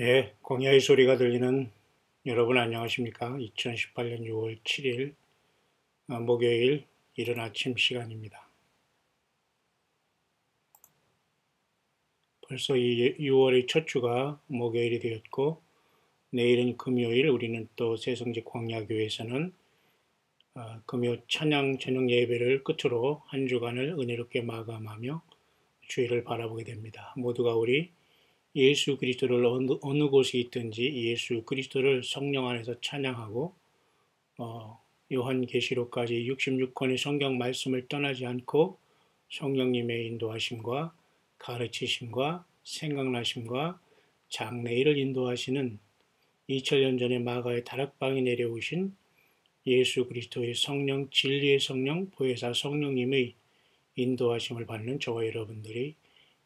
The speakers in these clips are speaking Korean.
예, 광야의 소리가 들리는 여러분 안녕하십니까? 2018년 6월 7일 목요일 이른 아침 시간입니다. 벌써 이 6월의 첫 주가 목요일이 되었고 내일은 금요일 우리는 또 새성직 광야교회에서는 금요 찬양 저녁 예배를 끝으로 한 주간을 은혜롭게 마감하며 주일을 바라보게 됩니다. 모두가 우리 예수 그리스도를 어느 곳에 있든지 예수 그리스도를 성령 안에서 찬양하고 요한계시록까지 66권의 성경 말씀을 떠나지 않고 성령님의 인도하심과 가르치심과 생각나심과 장래일을 인도하시는 2000년 전에 마가의 다락방에 내려오신 예수 그리스도의 성령, 진리의 성령, 보혜사 성령님의 인도하심을 받는 저와 여러분들이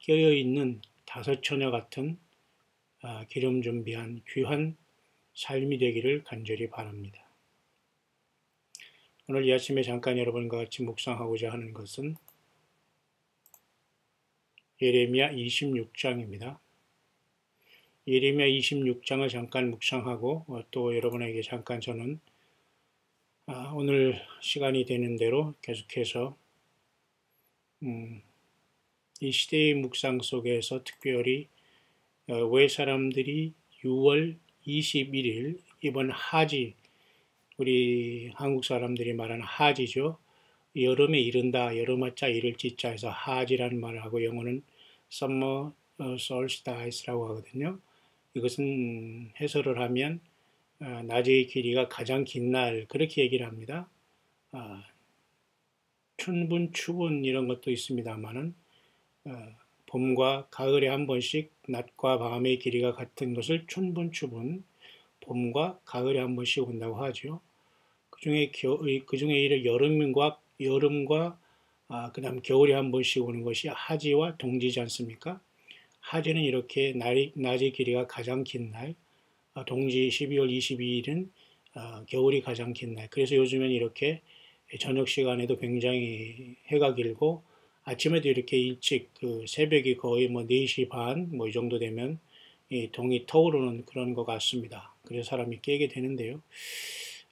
깨어있는 다섯 처녀 같은 기름 준비한 귀한 삶이 되기를 간절히 바랍니다. 오늘 이 아침에 잠깐 여러분과 같이 묵상하고자 하는 것은 예레미야 26장입니다. 예레미야 26장을 잠깐 묵상하고 또 여러분에게 잠깐 저는 오늘 시간이 되는 대로 계속해서 이 시대의 묵상 속에서 특별히 왜 사람들이 6월 21일 이번 하지, 우리 한국 사람들이 말하는 하지죠. 여름에 이른다, 여름아자 이를 지자해서 하지라는 말을 하고 영어는 summer solstice라고 하거든요. 이것은 해설을 하면 낮의 길이가 가장 긴 날, 그렇게 얘기를 합니다. 춘분, 추분 이런 것도 있습니다만은 봄과 가을에 한 번씩 낮과 밤의 길이가 같은 것을 춘분, 추분, 봄과 가을에 한 번씩 온다고 하죠. 그중에 이를 여름과 그다음 겨울에 한 번씩 오는 것이 하지와 동지지 않습니까? 하지는 이렇게 낮의 길이가 가장 긴 날, 동지 12월 22일은 겨울이 가장 긴 날. 그래서 요즘엔 이렇게 저녁 시간에도 굉장히 해가 길고 아침에도 이렇게 일찍 새벽이 거의 4시 반 이 정도 되면 이 동이 터오르는 그런 것 같습니다. 그래서 사람이 깨게 되는데요.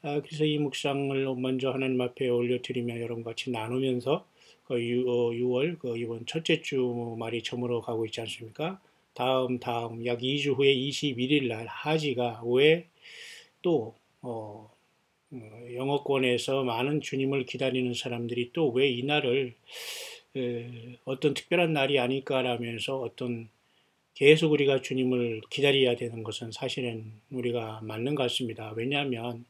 그래서 이 묵상을 먼저 하나님 앞에 올려드리며 여러분과 같이 나누면서 6월 이번 첫째 주 말이 저물어 가고 있지 않습니까? 다음 약 2주 후에 21일 날 하지가 왜 또 영어권에서 많은 주님을 기다리는 사람들이 또 왜 이 날을 어떤 특별한 날이 아닐까라면서 어떤 계속 우리가 주님을 기다려야 되는 것은 사실은 우리가 맞는 것 같습니다. 왜냐하면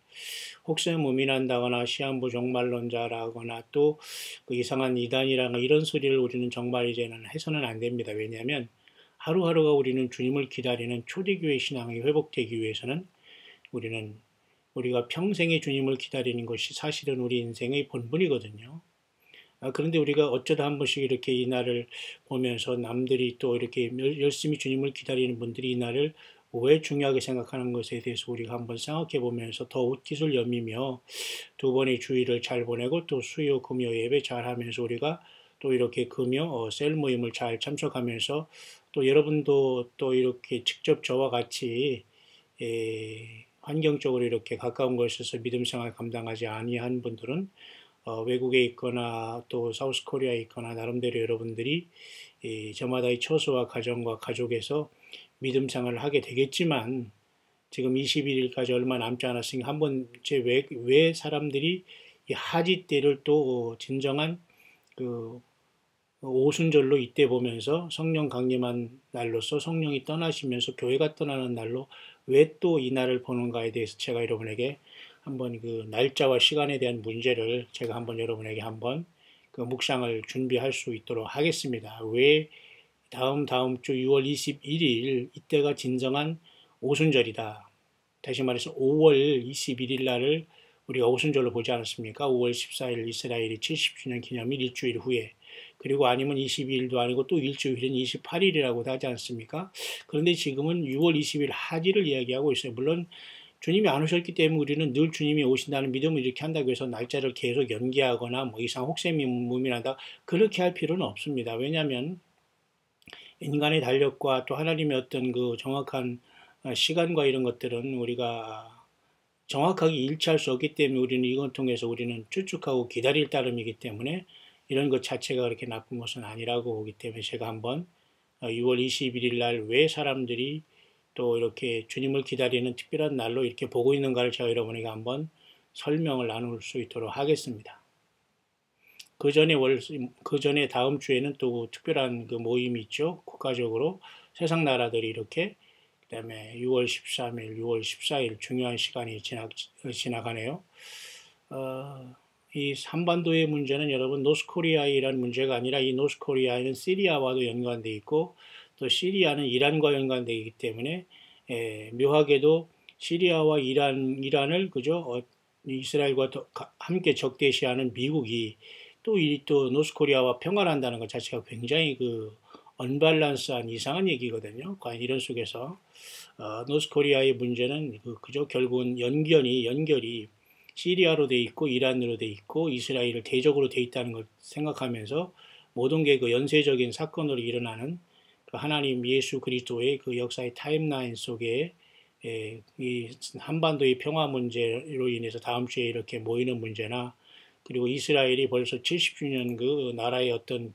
혹세 무민한다거나 시한부 종말론자라거나 또 그 이상한 이단이라거나 이런 소리를 우리는 정말 이제는 해서는 안 됩니다. 왜냐하면 하루하루가 우리는 주님을 기다리는 초대교회 신앙이 회복되기 위해서는 우리가 평생의 주님을 기다리는 것이 사실은 우리 인생의 본분이거든요. 그런데 우리가 어쩌다 한 번씩 이렇게 이 날을 보면서 남들이 또 이렇게 열심히 주님을 기다리는 분들이 이 날을 왜 중요하게 생각하는 것에 대해서 우리가 한번 생각해 보면서 더 웃기술 여미며 두 번의 주일을 잘 보내고 또 수요 금요 예배 잘 하면서 우리가 또 이렇게 금요 셀 모임을 잘 참석하면서 또 여러분도 또 이렇게 직접 저와 같이 환경적으로 이렇게 가까운 곳에서 믿음 생활 감당하지 아니한 분들은 외국에 있거나 또 사우스 코리아에 있거나 나름대로 여러분들이 저마다의 처소와 가정과 가족에서 믿음 생활을 하게 되겠지만 지금 21일까지 얼마 남지 않았으니 한번 왜 사람들이 이 하지 때를 또 진정한 그 오순절로 이때 보면서 성령 강림한 날로서 성령이 떠나시면서 교회가 떠나는 날로 왜 또 이 날을 보는가에 대해서 제가 여러분에게 한번 그 날짜와 시간에 대한 문제를 제가 한번 여러분에게 한번 그 묵상을 준비할 수 있도록 하겠습니다. 왜 다음 주 6월 21일 이때가 진정한 오순절이다. 다시 말해서 5월 21일 날을 우리가 오순절로 보지 않았습니까? 5월 14일 이스라엘이 70주년 기념일 일주일 후에 그리고 아니면 22일도 아니고 또 일주일은 28일이라고도 하지 않습니까? 그런데 지금은 6월 20일 하지를 이야기하고 있어요. 물론 주님이 안 오셨기 때문에 우리는 늘 주님이 오신다는 믿음을 이렇게 한다고 해서 날짜를 계속 연기하거나 뭐 이상 혹세무민하다 그렇게 할 필요는 없습니다. 왜냐하면 인간의 달력과 또 하나님의 어떤 그 정확한 시간과 이런 것들은 우리가 정확하게 일치할 수 없기 때문에 우리는 이걸 통해서 우리는 추측하고 기다릴 따름이기 때문에 이런 것 자체가 그렇게 나쁜 것은 아니라고 보기 때문에 제가 한번 6월 21일 날 왜 사람들이 또 이렇게 주님을 기다리는 특별한 날로 이렇게 보고 있는가를 제가 여러분에게 한번 설명을 나눌 수 있도록 하겠습니다. 그 전에 다음 주에는 또 특별한 그 모임이 있죠. 국가적으로 세상 나라들이 이렇게 그다음에 6월 13일, 6월 14일 중요한 시간이 지나가네요. 이 한반도의 문제는 여러분 노스코리아이라는 문제가 아니라 이 노스코리아는 시리아와도 연관되어 있고 또 시리아는 이란과 연관되어 있기 때문에 묘하게도 시리아와 이란을 그죠 이스라엘과 함께 적대시하는 미국이 또 노스코리아와 평화한다는 것 자체가 굉장히 그 언밸런스한 이상한 얘기거든요. 과연 이런 속에서 노스코리아의 문제는 그저 결국은 연결이 시리아로 돼 있고 이란으로 돼 있고 이스라엘을 대적으로 돼 있다는 걸 생각하면서 모든 게 그 연쇄적인 사건으로 일어나는 그 하나님 예수 그리스도의 그 역사의 타임라인 속에 이 한반도의 평화 문제로 인해서 다음 주에 이렇게 모이는 문제나 그리고 이스라엘이 벌써 70주년 그 나라의 어떤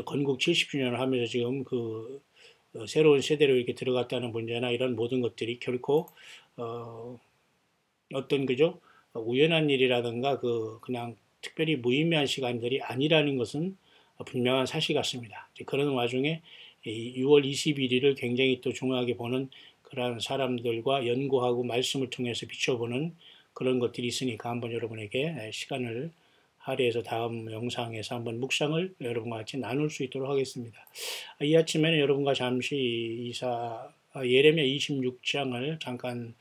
건국 70주년을 하면서 지금 그 새로운 세대로 이렇게 들어갔다는 문제나 이런 모든 것들이 결코 어떤 그죠 우연한 일이라든가 그냥 특별히 무의미한 시간들이 아니라는 것은 분명한 사실 같습니다. 그런 와중에 6월 21일을 굉장히 또 중요하게 보는 그러한 사람들과 연구하고 말씀을 통해서 비춰보는 그런 것들이 있으니까 한번 여러분에게 시간을 할애해서 다음 영상에서 한번 묵상을 여러분과 같이 나눌 수 있도록 하겠습니다. 이 아침에는 여러분과 잠시 예레미야 26장을 잠깐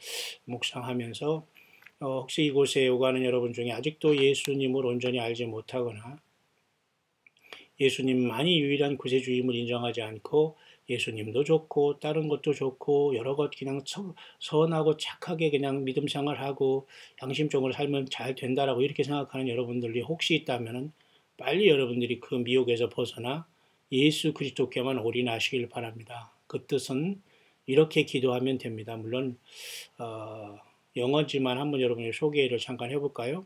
묵상하면서 혹시 이곳에 오가는 여러분 중에 아직도 예수님을 온전히 알지 못하거나 예수님만이 유일한 구세주임을 인정하지 않고 예수님도 좋고 다른 것도 좋고 여러 것 그냥 선하고 착하게 그냥 믿음 생활하고 양심적으로 살면 잘 된다라고 이렇게 생각하는 여러분들이 혹시 있다면은 빨리 여러분들이 그 미혹에서 벗어나 예수 그리스도께만 올인하시길 바랍니다. 그 뜻은 이렇게 기도하면 됩니다. 물론 영어지만 한번 여러분의 소개를 잠깐 해볼까요?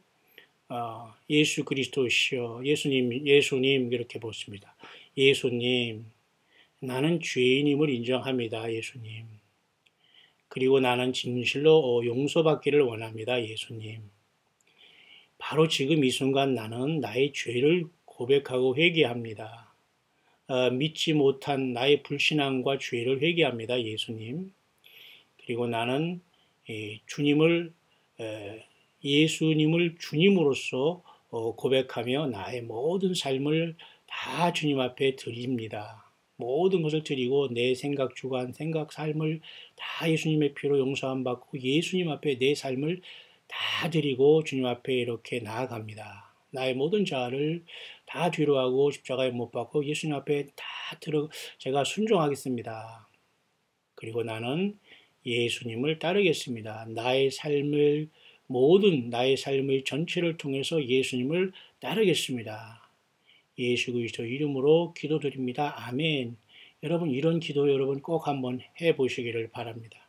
예수 그리스도시여 예수님 이렇게 보십니다. 예수님 나는 죄인임을 인정합니다. 예수님. 그리고 나는 진실로 용서받기를 원합니다. 예수님. 바로 지금 이 순간 나는 나의 죄를 고백하고 회개합니다. 믿지 못한 나의 불신앙과 죄를 회개합니다. 예수님. 그리고 나는 예수님을 주님으로서 고백하며 나의 모든 삶을 다 주님 앞에 드립니다. 모든 것을 드리고 내 생각, 주관, 생각, 삶을 다 예수님의 피로 용서함 받고 예수님 앞에 내 삶을 다 드리고 주님 앞에 이렇게 나아갑니다. 나의 모든 자아를 다 뒤로하고 십자가에 못 박고 예수님 앞에 제가 순종하겠습니다. 그리고 나는 예수님을 따르겠습니다. 나의 삶의 전체를 통해서 예수님을 따르겠습니다. 예수 그리스도 이름으로 기도드립니다. 아멘. 여러분 이런 기도 여러분 꼭 한번 해보시기를 바랍니다.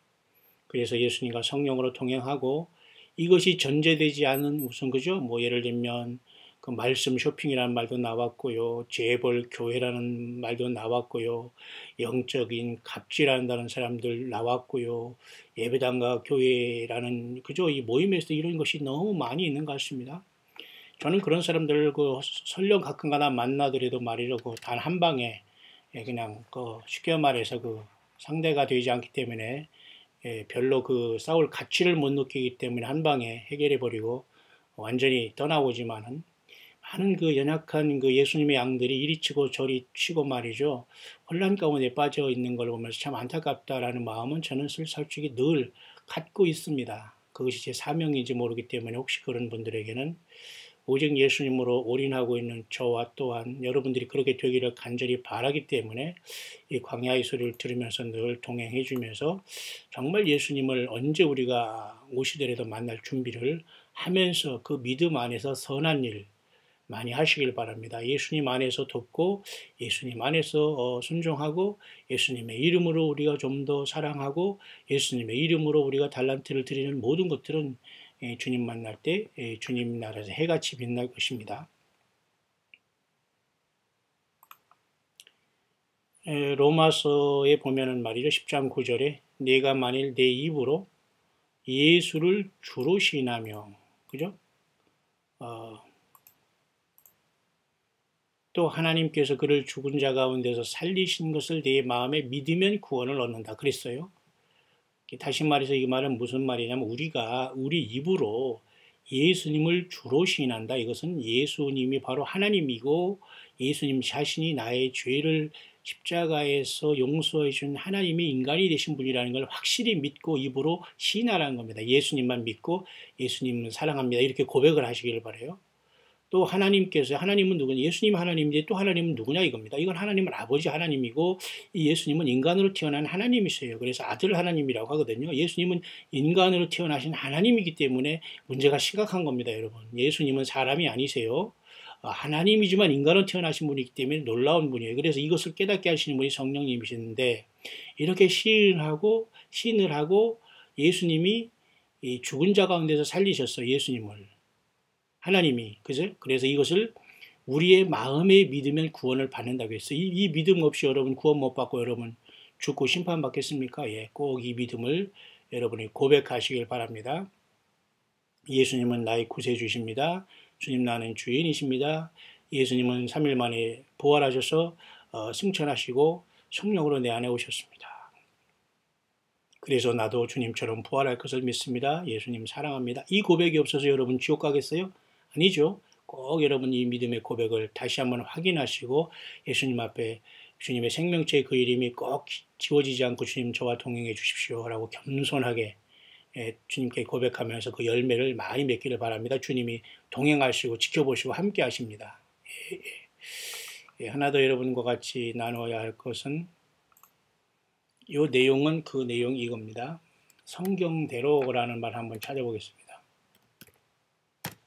그래서 예수님과 성령으로 동행하고 이것이 전제되지 않은 무슨 그죠? 뭐 예를 들면 그 말씀 쇼핑이라는 말도 나왔고요. 재벌 교회라는 말도 나왔고요. 영적인 갑질한다는 사람들 나왔고요. 예배당과 교회라는 그죠? 이 모임에서 이런 것이 너무 많이 있는 것 같습니다. 저는 그런 사람들 설령 가끔가다 만나더라도 말이죠. 단 한 방에 그냥 쉽게 말해서 상대가 되지 않기 때문에 별로 싸울 가치를 못 느끼기 때문에 한 방에 해결해 버리고 완전히 떠나오지만은 많은 연약한 예수님의 양들이 이리 치고 저리 치고 말이죠. 혼란 가운데 빠져 있는 걸 보면서 참 안타깝다라는 마음은 저는 솔직히 늘 갖고 있습니다. 그것이 제 사명인지 모르기 때문에 혹시 그런 분들에게는 오직 예수님으로 올인하고 있는 저와 또한 여러분들이 그렇게 되기를 간절히 바라기 때문에 이 광야의 소리를 들으면서 늘 동행해 주면서 정말 예수님을 언제 우리가 오시더라도 만날 준비를 하면서 그 믿음 안에서 선한 일, 많이 하시길 바랍니다. 예수님 안에서 돕고 예수님 안에서 순종하고 예수님의 이름으로 우리가 좀 더 사랑하고 예수님의 이름으로 우리가 달란트를 드리는 모든 것들은 주님 만날 때 주님 나라에서 해같이 빛날 것입니다. 로마서에 보면은 말이죠. 10장 9절에 내가 만일 내 입으로 예수를 주로 시인하며, 그죠? 또 하나님께서 그를 죽은 자 가운데서 살리신 것을 내 마음에 믿으면 구원을 얻는다. 그랬어요. 다시 말해서 이 말은 무슨 말이냐면 우리가 우리 입으로 예수님을 주로 시인한다. 이것은 예수님이 바로 하나님이고 예수님 자신이 나의 죄를 십자가에서 용서해 준 하나님이 인간이 되신 분이라는 걸 확실히 믿고 입으로 시인하라는 겁니다. 예수님만 믿고 예수님을 사랑합니다. 이렇게 고백을 하시기를 바라요. 또 하나님께서, 하나님은 누구냐? 예수님 하나님인데 또 하나님은 누구냐 이겁니다. 이건 하나님은 아버지 하나님이고 이 예수님은 인간으로 태어난 하나님이세요. 그래서 아들 하나님이라고 하거든요. 예수님은 인간으로 태어나신 하나님이기 때문에 문제가 심각한 겁니다, 여러분. 예수님은 사람이 아니세요. 하나님이지만 인간으로 태어나신 분이기 때문에 놀라운 분이에요. 그래서 이것을 깨닫게 하시는 분이 성령님이시는데 이렇게 시인을 하고 예수님이 죽은 자 가운데서 살리셨어요. 예수님을. 하나님이, 그죠? 그래서 이것을 우리의 마음에 믿으면 구원을 받는다고 했어요. 이 믿음 없이 여러분 구원 못 받고 여러분 죽고 심판받겠습니까? 예, 꼭 이 믿음을 여러분이 고백하시길 바랍니다. 예수님은 나의 구세주십니다. 주님 나는 주인이십니다. 예수님은 3일 만에 부활하셔서 승천하시고 성령으로 내 안에 오셨습니다. 그래서 나도 주님처럼 부활할 것을 믿습니다. 예수님 사랑합니다. 이 고백이 없어서 여러분 지옥 가겠어요? 아니죠. 꼭 여러분 이 믿음의 고백을 다시 한번 확인하시고 예수님 앞에 주님의 생명체의 그 이름이 꼭 지워지지 않고 주님 저와 동행해 주십시오 라고 겸손하게 주님께 고백하면서 그 열매를 많이 맺기를 바랍니다. 주님이 동행하시고 지켜보시고 함께 하십니다. 하나 더 여러분과 같이 나누어야 할 것은 이 내용은 그 내용이 이겁니다. 성경대로라는 말 한번 찾아보겠습니다.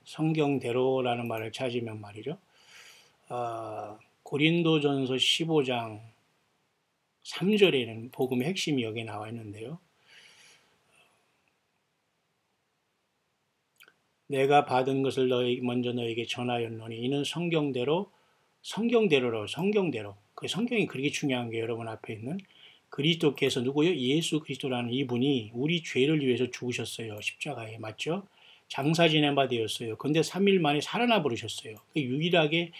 성경대로라는 말을 찾으면 말이죠. 고린도전서 15장 3절에는 복음의 핵심이 여기에 나와 있는데요. 내가 받은 것을 먼저 너에게 전하였노니 이는 성경대로. 그 성경이 그렇게 중요한 게 여러분 앞에 있는 그리스도께서 누구요? 예수 그리스도라는 이분이 우리 죄를 위해서 죽으셨어요. 십자가에. 맞죠? 장사 지낸 바 되었어요. 근데 3일 만에 살아나 버리셨어요. 유일하게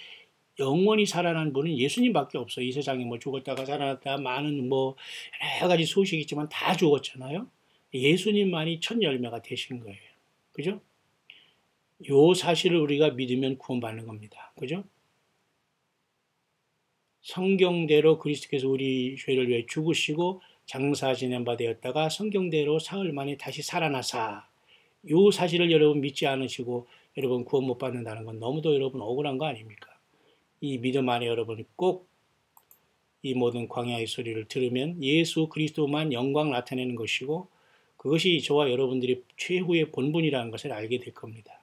영원히 살아난 분은 예수님밖에 없어요. 이 세상에 뭐 죽었다가 살아났다 많은 뭐 여러 가지 소식이 있지만 다 죽었잖아요. 예수님만이 첫 열매가 되신 거예요. 그죠? 요 사실을 우리가 믿으면 구원받는 겁니다. 그죠? 성경대로 그리스도께서 우리 죄를 위해 죽으시고 장사 지낸 바 되었다가 성경대로 사흘 만에 다시 살아나사 요 사실을 여러분 믿지 않으시고 여러분 구원 못 받는다는 건 너무도 여러분 억울한 거 아닙니까? 이 믿음 안에 여러분이 꼭 이 모든 광야의 소리를 들으면 예수 그리스도만 영광 나타내는 것이고 그것이 저와 여러분들이 최후의 본분이라는 것을 알게 될 겁니다.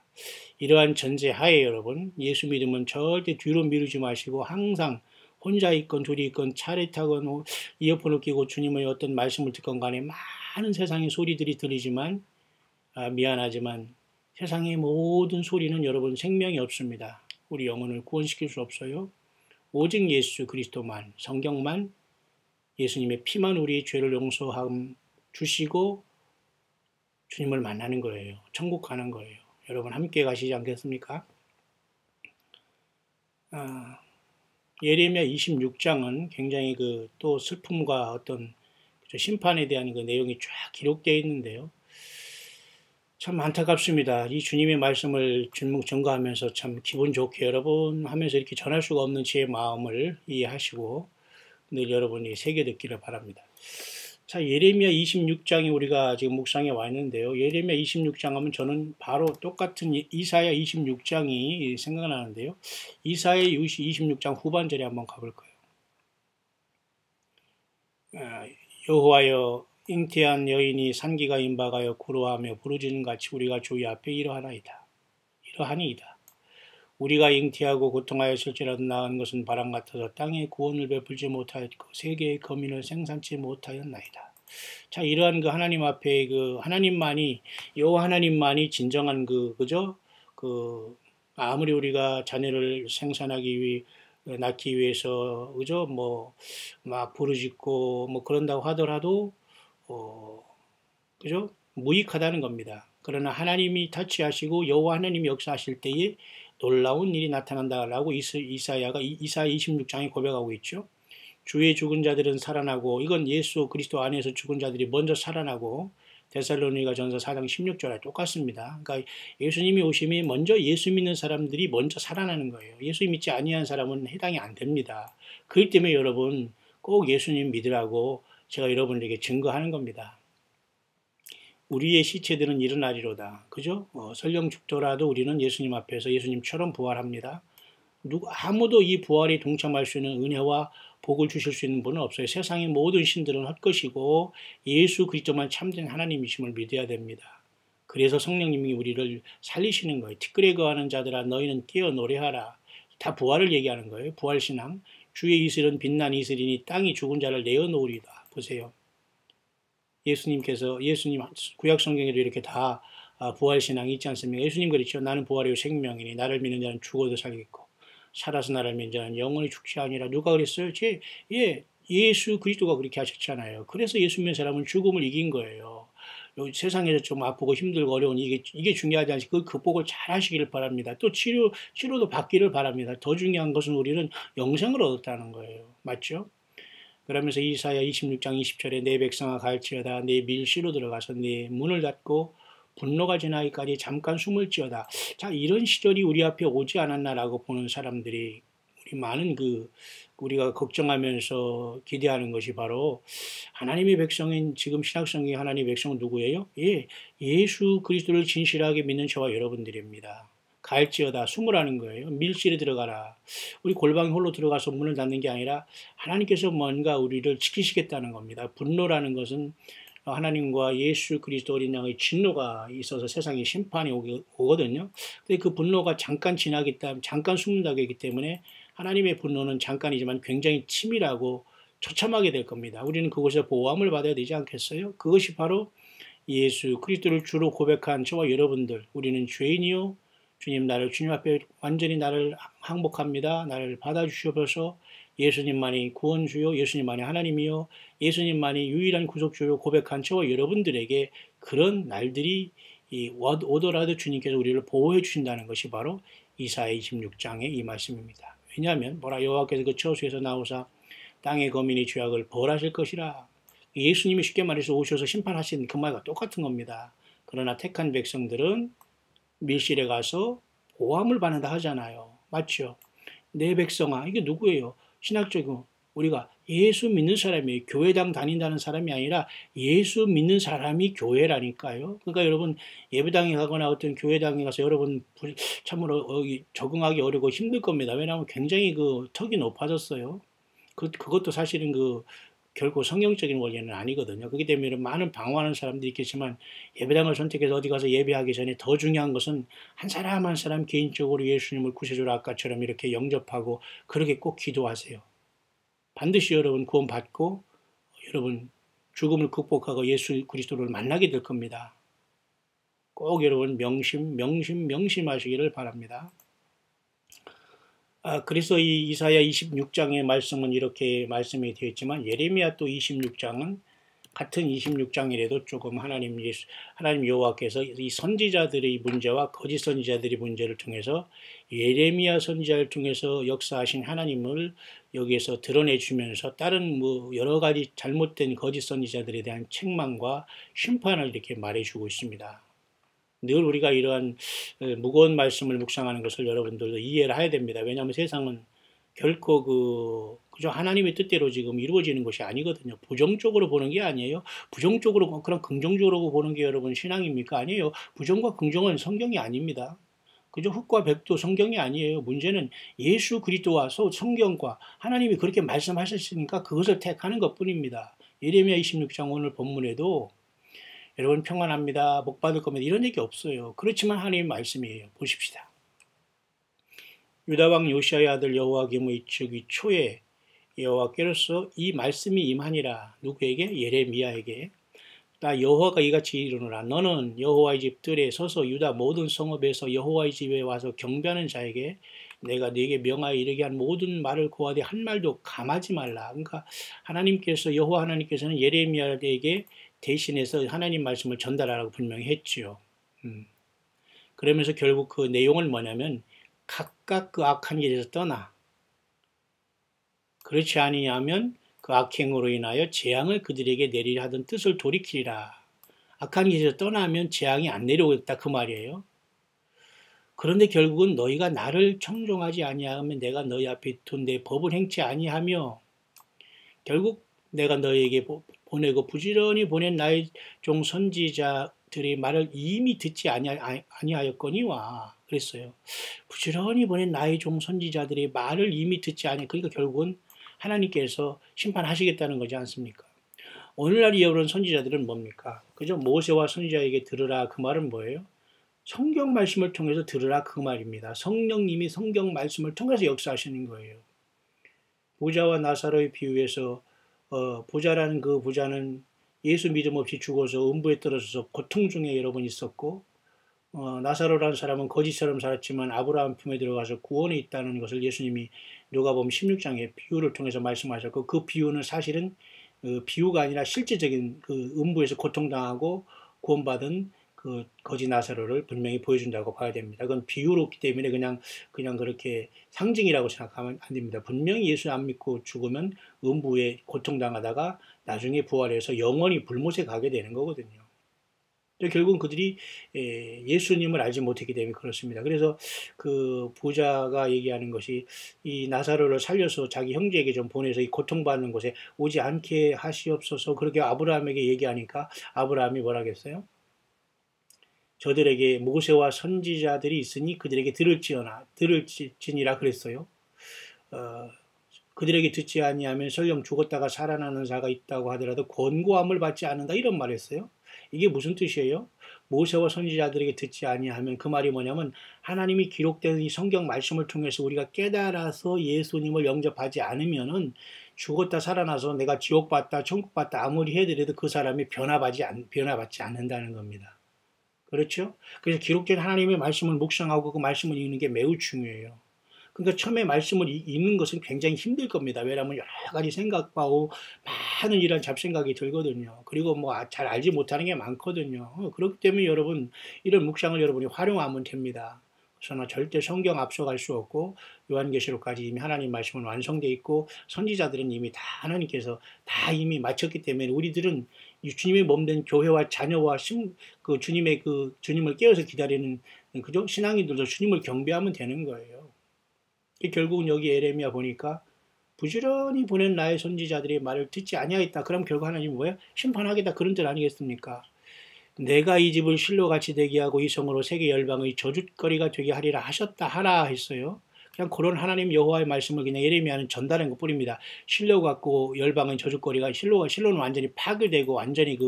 이러한 전제하에 여러분 예수 믿음은 절대 뒤로 미루지 마시고 항상 혼자 있건 둘이 있건 차를 타건 이어폰을 끼고 주님의 어떤 말씀을 듣건 간에 많은 세상의 소리들이 들리지만 미안하지만 세상의 모든 소리는 여러분 생명이 없습니다. 우리 영혼을 구원시킬 수 없어요. 오직 예수 그리스도만, 성경만, 예수님의 피만 우리의 죄를 용서함 주시고 주님을 만나는 거예요. 천국 가는 거예요. 여러분 함께 가시지 않겠습니까? 예레미야 26장은 굉장히 그 또 슬픔과 어떤 심판에 대한 그 내용이 쫙 기록되어 있는데요. 참 안타깝습니다. 이 주님의 말씀을 증거하면서 참 기분 좋게 여러분 하면서 이렇게 전할 수가 없는 제 마음을 이해하시고 늘 여러분이 새겨 듣기를 바랍니다. 자, 예레미야 26장이 우리가 지금 묵상에 와 있는데요. 예레미야 26장 하면 저는 바로 똑같은 이사야 26장이 생각나는데요. 이사야 26장 후반절에 한번 가볼까요? 여호와여 잉태한 여인이 산기가 임박하여 구로하며 부르짖는 같이 우리가 주의 앞에 이러하니이다. 우리가 잉태하고 고통하였을지라도 나은 것은 바람 같아서 땅에 구원을 베풀지 못하였고 세계의 거민을 생산치 못하였나이다. 자, 이러한 그 하나님 앞에 그 하나님만이 여호와 하나님만이 진정한 그죠? 그 아무리 우리가 자녀를 생산하기 위해 낳기 위해서 그죠? 뭐 막 부르짖고 뭐 그런다고 하더라도 그죠? 무익하다는 겁니다. 그러나 하나님이 터치하시고 여호와 하나님이 역사하실 때에 놀라운 일이 나타난다라고 이사야 26장에 고백하고 있죠. 주의 죽은 자들은 살아나고 이건 예수 그리스도 안에서 죽은 자들이 먼저 살아나고 데살로니가 전서 4장 16절에 똑같습니다. 그러니까 예수님이 오심이 먼저 예수 믿는 사람들이 먼저 살아나는 거예요. 예수 믿지 아니한 사람은 해당이 안 됩니다. 그렇기 때문에 여러분 꼭 예수님 믿으라고 제가 여러분에게 증거하는 겁니다. 우리의 시체들은 일어나리로다. 그죠? 설령 죽더라도 우리는 예수님 앞에서 예수님처럼 부활합니다. 아무도 이 부활에 동참할 수 있는 은혜와 복을 주실 수 있는 분은 없어요. 세상의 모든 신들은 헛것이고 예수 그리스도만 참된 하나님이심을 믿어야 됩니다. 그래서 성령님이 우리를 살리시는 거예요. 티끌에 거하는 자들아 너희는 뛰어 노래하라. 다 부활을 얘기하는 거예요. 부활신앙. 주의 이슬은 빛난 이슬이니 땅이 죽은 자를 내어놓으리다. 보세요. 예수님 구약 성경에도 이렇게 다 부활신앙이 있지 않습니까? 예수님 그랬죠. 나는 부활이요 생명이니 나를 믿는 자는 죽어도 살겠고 살아서 나를 믿는 자는 영원히 죽지 아니라. 누가 그랬어요? 예수 그리스도가 그렇게 하셨잖아요. 그래서 예수 믿는 사람은 죽음을 이긴 거예요. 세상에서 좀 아프고 힘들고 어려운 이게 중요하지 않지. 그 극복을 잘 하시기를 바랍니다. 또 치료도 받기를 바랍니다. 더 중요한 것은 우리는 영생을 얻었다는 거예요. 맞죠? 그러면서 이사야 26장 20절에 내 백성아 갈지어다 내 밀시로 들어가서 내 문을 닫고 분노가 지나기까지 잠깐 숨을 지어다. 자, 이런 시절이 우리 앞에 오지 않았나라고 보는 사람들이 우리 많은 우리가 걱정하면서 기대하는 것이 바로 하나님의 백성인 지금 신약성경의 하나님의 백성은 누구예요? 예수 그리스도를 진실하게 믿는 저와 여러분들입니다. 갈지어다 숨으라는 거예요. 밀실에 들어가라. 우리 골방에 홀로 들어가서 문을 닫는 게 아니라 하나님께서 뭔가 우리를 지키시겠다는 겁니다. 분노라는 것은 하나님과 예수 그리스도 어린 양의 진노가 있어서 세상에 심판이 오거든요. 근데 그 분노가 잠깐 지나기 때문에 잠깐 숨는다고 했기 때문에 하나님의 분노는 잠깐이지만 굉장히 치밀하고 처참하게 될 겁니다. 우리는 그곳에서 보호함을 받아야 되지 않겠어요? 그것이 바로 예수 그리스도를 주로 고백한 저와 여러분들, 우리는 죄인이요 주님 주님 앞에 완전히 나를 항복합니다. 나를 받아주시옵소서. 예수님만이 구원주요, 예수님만이 하나님이요, 예수님만이 유일한 구속주요 고백한 저와 여러분들에게 그런 날들이 오더라도 주님께서 우리를 보호해 주신다는 것이 바로 이사야 26장의 이 말씀입니다. 왜냐하면 여호와께서 그 처소에서 나오사 땅의 거민이 죄악을 벌하실 것이라. 예수님이 쉽게 말해서 오셔서 심판하신 그 말과 똑같은 겁니다. 그러나 택한 백성들은 밀실에 가서 보호함을 받는다 하잖아요. 맞죠? 내 백성아, 이게 누구예요? 신학적으로 우리가 예수 믿는 사람이에요. 교회당 다닌다는 사람이 아니라 예수 믿는 사람이 교회라니까요. 그러니까 여러분 예배당에 가거나 어떤 교회당에 가서 여러분 참으로 적응하기 어렵고 힘들 겁니다. 왜냐하면 굉장히 턱이 높아졌어요. 그것도 사실은 결코 성경적인 원리는 아니거든요. 그렇기 때문에 많은 방황하는 사람들이 있겠지만 예배당을 선택해서 어디 가서 예배하기 전에 더 중요한 것은 한 사람 한 사람 개인적으로 예수님을 구세주로 아까처럼 이렇게 영접하고 그렇게 꼭 기도하세요. 반드시 여러분 구원 받고 여러분 죽음을 극복하고 예수 그리스도를 만나게 될 겁니다. 꼭 여러분 명심하시기를 바랍니다. 그래서 이 이사야 26장의 말씀은 이렇게 말씀이 되어 있지만 예레미야 또 26장은 같은 26장이라도 조금 하나님 여호와께서 이 선지자들의 문제와 거짓 선지자들의 문제를 통해서 예레미야 선지자를 통해서 역사하신 하나님을 여기에서 드러내 주면서 다른 여러 가지 잘못된 거짓 선지자들에 대한 책망과 심판을 이렇게 말해 주고 있습니다. 늘 우리가 이러한 무거운 말씀을 묵상하는 것을 여러분들도 이해를 해야 됩니다. 왜냐하면 세상은 결코 그저 하나님의 뜻대로 지금 이루어지는 것이 아니거든요. 부정적으로 보는 게 아니에요. 부정적으로 그런 긍정적으로 보는 게 여러분 신앙입니까? 아니에요. 부정과 긍정은 성경이 아닙니다. 그저 흑과 백도 성경이 아니에요. 문제는 예수 그리스도와 성경과 하나님이 그렇게 말씀하셨으니까 그것을 택하는 것뿐입니다. 예레미야 26장 오늘 본문에도 여러분 평안합니다. 복 받을 겁니다. 이런 얘기 없어요. 그렇지만 하나님의 말씀이에요. 보십시다. 유다왕 요시아의 아들 여호와김의 즉위 초에 여호와께로서 이 말씀이 임하니라. 누구에게? 예레미야에게. 나 여호와가 이같이 이르노라. 너는 여호와의 집들에 서서 유다 모든 성읍에서 여호와의 집에 와서 경배하는 자에게 내가 네게 명하여 이르게 한 모든 말을 고하되 한 말도 감하지 말라. 그러니까 하나님께서 여호와 하나님께서는 예레미야에게 대신해서 하나님 말씀을 전달하라고 분명히 했지요. 그러면서 결국 그 내용은 뭐냐면 각각 그 악한 길에서 떠나 그렇지 아니하면 그 악행으로 인하여 재앙을 그들에게 내리려 하던 뜻을 돌이키리라. 악한 길에서 떠나면 재앙이 안 내려오겠다 그 말이에요. 그런데 결국은 너희가 나를 청종하지 아니하면 내가 너희 앞에 둔 내 법을 행치 아니하며 결국 내가 너희에게 보내고 부지런히 보낸 나의 종 선지자들의 말을 이미 듣지 아니하였거니와 그랬어요. 부지런히 보낸 나의 종 선지자들의 말을 이미 듣지 아니 그러니까 결국은 하나님께서 심판하시겠다는 거지 않습니까? 오늘날 여러분 선지자들은 뭡니까? 그죠? 모세와 선지자에게 들으라 그 말은 뭐예요? 성경 말씀을 통해서 들으라 그 말입니다. 성령님이 성경 말씀을 통해서 역사하시는 거예요. 부자와 나사로의 비유에서 부자라는 그 부자는 예수 믿음 없이 죽어서 음부에 떨어져서 고통 중에 여러 번 있었고 나사로라는 사람은 거지처럼 살았지만 아브라함 품에 들어가서 구원에 있다는 것을 예수님이 누가복음 16장의 비유를 통해서 말씀하셨고 그 비유는 사실은 비유가 아니라 실제적인 그 음부에서 고통당하고 구원받은 그 거지 나사로를 분명히 보여준다고 봐야 됩니다. 그건 비유로기 때문에 그냥 그렇게 상징이라고 생각하면 안 됩니다. 분명히 예수 안 믿고 죽으면 음부에 고통당하다가 나중에 부활해서 영원히 불못에 가게 되는 거거든요. 결국은 그들이 예수님을 알지 못했기 때문에 그렇습니다. 그래서 그 부자가 얘기하는 것이 이 나사로를 살려서 자기 형제에게 좀 보내서 이 고통받는 곳에 오지 않게 하시옵소서 그렇게 아브라함에게 얘기하니까 아브라함이 뭐라겠어요? 저들에게 모세와 선지자들이 있으니 그들에게 들을지니라 그랬어요. 그들에게 듣지 아니하면 설령 죽었다가 살아나는 자가 있다고 하더라도 권고함을 받지 않는다 이런 말했어요. 이게 무슨 뜻이에요? 모세와 선지자들에게 듣지 아니하면 그 말이 뭐냐면 하나님이 기록된 이 성경 말씀을 통해서 우리가 깨달아서 예수님을 영접하지 않으면은 죽었다 살아나서 내가 지옥 봤다 천국 봤다 아무리 해더라도 그 사람이 변화받지 않는다는 겁니다. 그렇죠? 그래서 기록된 하나님의 말씀을 묵상하고 그 말씀을 읽는 게 매우 중요해요. 그러니까 처음에 말씀을 읽는 것은 굉장히 힘들 겁니다. 왜냐하면 여러 가지 생각하고 많은 이런 잡생각이 들거든요. 그리고 뭐 잘 알지 못하는 게 많거든요. 그렇기 때문에 여러분 이런 묵상을 여러분이 활용하면 됩니다. 그러나 절대 성경 앞서갈 수 없고 요한계시록까지 이미 하나님 말씀은 완성되어 있고 선지자들은 이미 다 하나님께서 다 이미 마쳤기 때문에 우리들은 주님의 몸된 교회와 자녀와 주님의 주님을 깨어서 기다리는 그죠? 신앙인들도 주님을 경배하면 되는 거예요. 결국은 여기 예레미야 보니까 부지런히 보낸 나의 선지자들의 말을 듣지 아니하였다. 그럼 결국 하나님이 뭐예요? 심판하겠다 그런 뜻 아니겠습니까? 내가 이 집을 실로같이 되게 하고 이 성으로 세계 열방의 저주거리가 되게 하리라 하라 했어요. 그냥 그런 하나님 여호와의 말씀을 그냥 예레미야는 전달한 것 뿐입니다. 실로 갖고 열방의 저주거리가 실로는 완전히 파괴되고 완전히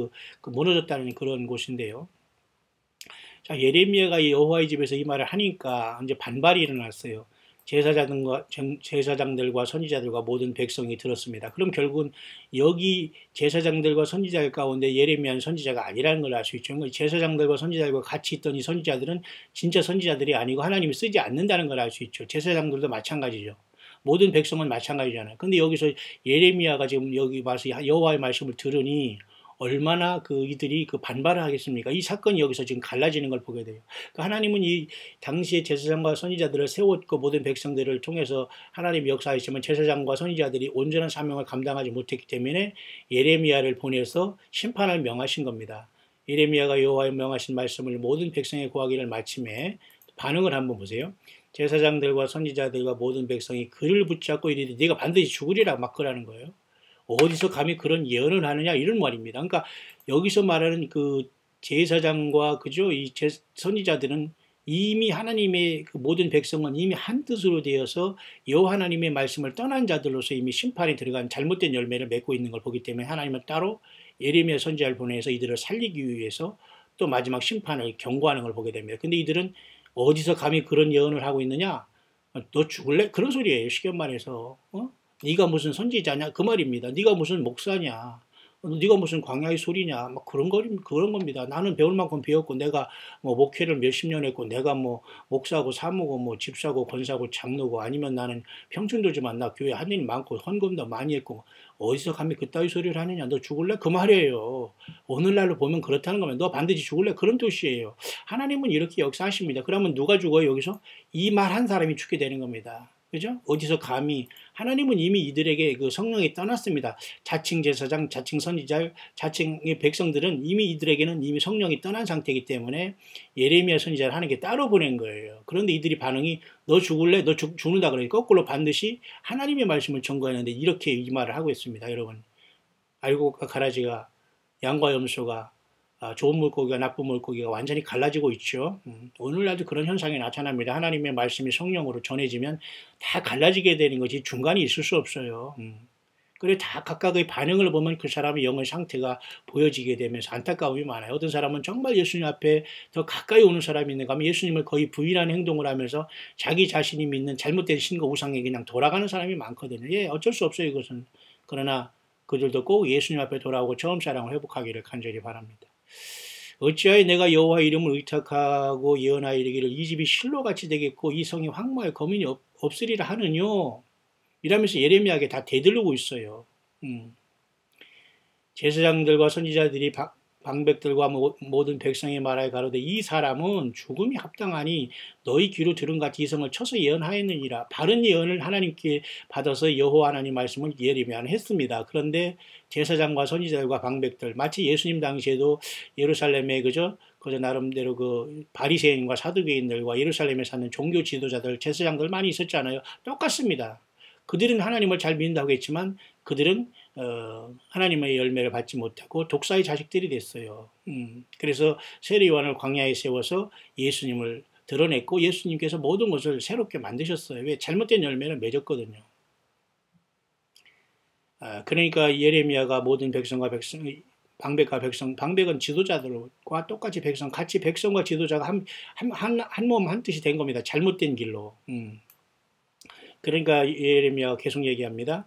무너졌다는 그런 곳인데요. 자, 예레미야가 이 여호와의 집에서 이 말을 하니까 이제 반발이 일어났어요. 제사장들과 선지자들과 모든 백성이 들었습니다. 그럼 결국은 여기 제사장들과 선지자들 가운데 예레미야는 선지자가 아니라는 걸 알 수 있죠. 제사장들과 선지자들과 같이 있던 이 선지자들은 진짜 선지자들이 아니고 하나님이 쓰지 않는다는 걸 알 수 있죠. 제사장들도 마찬가지죠. 모든 백성은 마찬가지잖아요. 근데 여기서 예레미야가 지금 여기 와서 여호와의 말씀을 들으니 얼마나 이들이 반발을 하겠습니까? 이 사건이 여기서 지금 갈라지는 걸 보게 돼요. 그러니까 하나님은 이 당시에 제사장과 선지자들을 세웠고 모든 백성들을 통해서 하나님이 역사하시지만 제사장과 선지자들이 온전한 사명을 감당하지 못했기 때문에 예레미야를 보내서 심판을 명하신 겁니다. 예레미야가 여호와의 명하신 말씀을 모든 백성에 고하기를 마침에 반응을 한번 보세요. 제사장들과 선지자들과 모든 백성이 그를 붙잡고 이르되 네가 반드시 죽으리라 막 그러는 거예요. 어디서 감히 그런 예언을 하느냐 이런 말입니다. 그러니까 여기서 말하는 제사장과 그죠 이 선지자들은 이미 하나님의 모든 백성은 이미 한 뜻으로 되어서 여호와 하나님의 말씀을 떠난 자들로서 이미 심판에 들어간 잘못된 열매를 맺고 있는 걸 보기 때문에 하나님은 따로 예레미야 선지자를 보내서 이들을 살리기 위해서 또 마지막 심판을 경고하는 걸 보게 됩니다. 근데 이들은 어디서 감히 그런 예언을 하고 있느냐? 너 죽을래? 그런 소리예요. 쉽게 말해서. 네가 무슨 선지자냐? 그 말입니다. 네가 무슨 목사냐? 네가 무슨 광야의 소리냐? 막 그런 겁니다. 나는 배울 만큼 배웠고, 내가 뭐 목회를 몇십 년 했고, 내가 뭐 목사고 사모고 뭐 집사고 권사고 장로고, 아니면 나는 평촌도지만 나 교회 한 일 많고 헌금도 많이 했고, 어디서 감히 그따위 소리를 하느냐? 너 죽을래? 그 말이에요. 오늘날로 보면 그렇다는 거면 너 반드시 죽을래? 그런 뜻이에요. 하나님은 이렇게 역사하십니다. 그러면 누가 죽어요? 여기서 이 말 한 사람이 죽게 되는 겁니다. 그죠? 어디서 감히 하나님은 이미 이들에게 그 성령이 떠났습니다. 자칭 제사장, 자칭 선지자, 자칭의 백성들은 이미 이들에게는 이미 성령이 떠난 상태이기 때문에 예레미야 선지자를 하나님께 따로 보낸 거예요. 그런데 이들이 반응이 너 죽을래? 너 죽는다 그러니까 거꾸로 반드시 하나님의 말씀을 전거하는데 이렇게 이 말을 하고 있습니다. 여러분 알고 가라지가 양과 염소가 좋은 물고기가 나쁜 물고기가 완전히 갈라지고 있죠. 오늘날도 그런 현상이 나타납니다. 하나님의 말씀이 성령으로 전해지면 다 갈라지게 되는 것이 중간이 있을 수 없어요. 그래 다 각각의 반응을 보면 그 사람의 영의 상태가 보여지게 되면서 안타까움이 많아요. 어떤 사람은 정말 예수님 앞에 더 가까이 오는 사람이 있는가 하면 예수님을 거의 부인하는 행동을 하면서 자기 자신이 믿는 잘못된 신과 우상에 그냥 돌아가는 사람이 많거든요. 예, 어쩔 수 없어요, 이것은. 그러나 그들도 꼭 예수님 앞에 돌아오고 처음 사랑을 회복하기를 간절히 바랍니다. 어찌하여 내가 여호와 이름을 의탁하고 예언하여 이르기를 이 집이 실로같이 되겠고 이 성이 황무하여 거민이 없으리라 하느뇨. 이러면서 예레미야에게 다 대들르고 있어요. 제사장들과 선지자들이 방백들과 모든 백성의 말하여 가로되 이 사람은 죽음이 합당하니 너희 귀로 들은 같이 이성을 쳐서 예언하였느니라. 바른 예언을 하나님께 받아서 여호와 하나님 말씀을 예레미야는 했습니다. 그런데 제사장과 선지자들과 방백들 마치 예수님 당시에도 예루살렘에 그저 나름대로 그 바리새인과 사두개인들과 예루살렘에 사는 종교 지도자들 제사장들 많이 있었잖아요. 똑같습니다. 그들은 하나님을 잘 믿는다고 했지만 그들은 하나님의 열매를 받지 못하고 독사의 자식들이 됐어요. 그래서 세례요한을 광야에 세워서 예수님을 드러냈고 예수님께서 모든 것을 새롭게 만드셨어요. 왜? 잘못된 열매를 맺었거든요. 그러니까 예레미야가 모든 백성과 방백과 백성, 방백은 지도자들과 똑같이 같이 백성과 지도자가 한 몸 한 뜻이 된 겁니다. 잘못된 길로. 그러니까 예레미야가 계속 얘기합니다.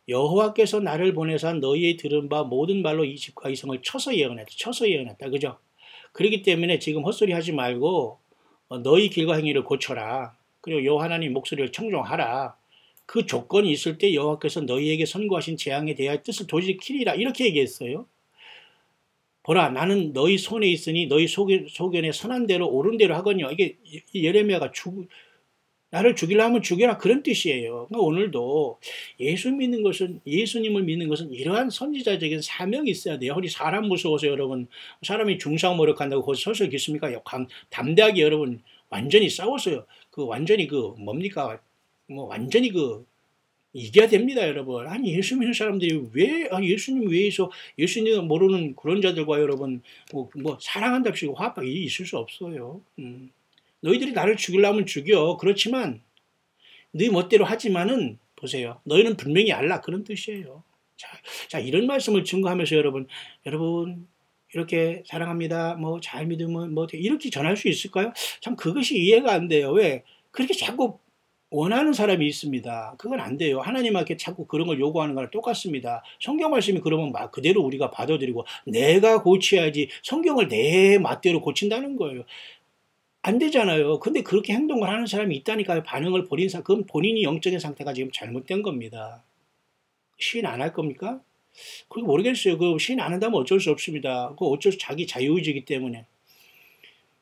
여호와께서 나를 보내사 너희의 들은 바 모든 말로 이 집과 이 성을 쳐서 예언했다. 그죠? 그렇기 때문에 지금 헛소리 하지 말고 너희 길과 행위를 고쳐라. 그리고 여호와 하나님 목소리를 청종하라. 그 조건이 있을 때 여호와께서 너희에게 선고하신 재앙에 대하여 뜻을 돌이키리라. 이렇게 얘기했어요. 보라 나는 너희 손에 있으니 너희 소견에 선한 대로 옳은 대로 하거니와. 이게 예레미야가 나를 죽이려 하면 죽여라 그런 뜻이에요. 그러니까 오늘도 예수님을 믿는 것은 이러한 선지자적인 사명이 있어야 돼요. 우리 사람 무서워서 여러분 사람이 중상모략한다고 거기서 서서 있겠습니까? 담대하게 여러분 완전히 싸웠어요. 완전히 뭡니까? 완전히 이겨야 됩니다, 여러분. 아니 예수 믿는 사람들이 왜 예수님 외에서 예수님 모르는 그런 자들과 여러분 사랑한답시고 화합이 있을 수 없어요. 너희들이 나를 죽이려면 죽여. 그렇지만 네 멋대로 하지만은 보세요. 너희는 분명히 알라. 그런 뜻이에요. 자 이런 말씀을 증거하면서 여러분 이렇게 사랑합니다. 잘 믿으면 이렇게 전할 수 있을까요? 참 그것이 이해가 안 돼요. 왜? 그렇게 자꾸 원하는 사람이 있습니다. 그건 안 돼요. 하나님께 자꾸 그런 걸 요구하는 거랑 똑같습니다. 성경 말씀이 그러면 그대로 우리가 받아들이고 내가 고쳐야지 성경을 내 맛대로 고친다는 거예요. 안 되잖아요. 근데 그렇게 행동을 하는 사람이 있다니까요. 반응을 그건 본인이 영적인 상태가 지금 잘못된 겁니다. 시인 안 할 겁니까? 그거 모르겠어요. 시인 안 한다면 어쩔 수 없습니다. 그거 어쩔 수 자기 자유의지이기 때문에.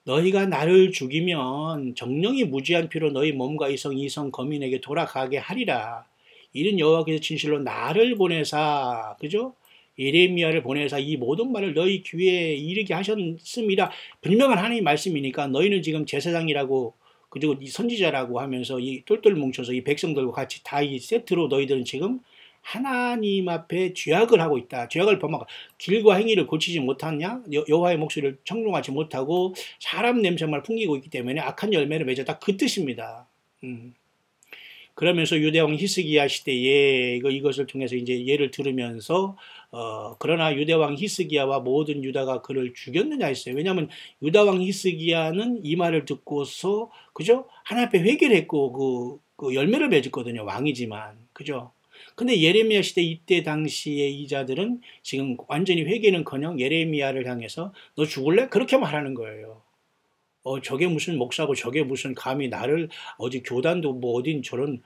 너희가 나를 죽이면 정령이 무지한 피로 너희 몸과 이성 거민에게 돌아가게 하리라. 이는 여호와께서 진실로 나를 보내사, 그죠? 예레미야를 보내사 이 모든 말을 너희 귀에 이르게 하셨음이라. 분명한 하나님의 말씀이니까 너희는 지금 제사장이라고 그리고 이 선지자라고 하면서 이 똘똘 뭉쳐서 이 백성들과 같이 다 이 세트로 너희들은 지금 하나님 앞에 죄악을 하고 있다. 죄악을 범하고 길과 행위를 고치지 못하냐? 여호와의 목소리를 청종하지 못하고 사람 냄새만 풍기고 있기 때문에 악한 열매를 맺었다. 그 뜻입니다. 그러면서 유대왕 히스기야 시대에 이것을 통해서 이제 예를 들으면서 그러나 유대왕 히스기야와 모든 유다가 그를 죽였느냐 했어요. 왜냐하면 유다왕 히스기야는 이 말을 듣고서 그죠? 하나님 앞에 회개를 했고 그 열매를 맺었거든요. 왕이지만. 그죠? 근데 예레미야 시대 이때 당시의 이 자들은 지금 완전히 회개는커녕 예레미야를 향해서 너 죽을래? 그렇게 말하는 거예요. 저게 무슨 목사고 저게 무슨 감히 나를 어디 교단도 뭐 어딘 저런